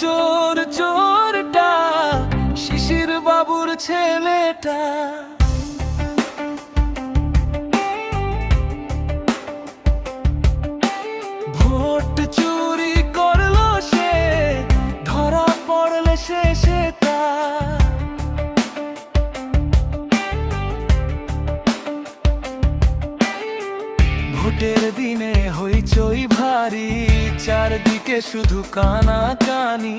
চোর চোরটা শিশির বাবুর ছেলেটা। ভোট চুরি করলো সে, ধরা পড়লে শেষে তার। ভোটের দিনে হইচই ভারী, চারদিকে শুধু কানাকানি।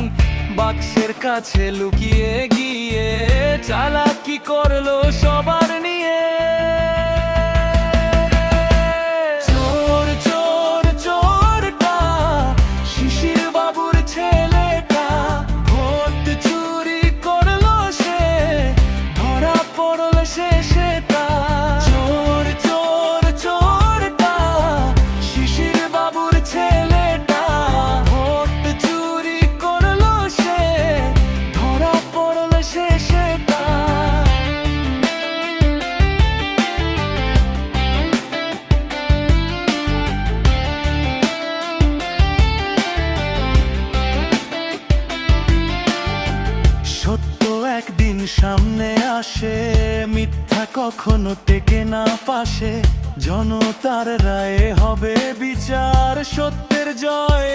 বাক্সের কাছে লুকিয়ে গিয়ে চালাকি করলো সবার নিয়ে। চোর চোর চোরটা শিশির বাবুর ছেলেটা। ভোট চুরি করলো সে, ধরা পড়লো শেষে তার। চোর চোর চোরটা শিশির বাবুর ছেলেটা। ভোট চুরি করলো সে, ধরা পড়লো শেষে তার। সত্য একদিন সামনে আসে, মিথ্যা কখনো টেকে না পাশে। জনতার রায়ে হবে বিচার, সত্যের জয়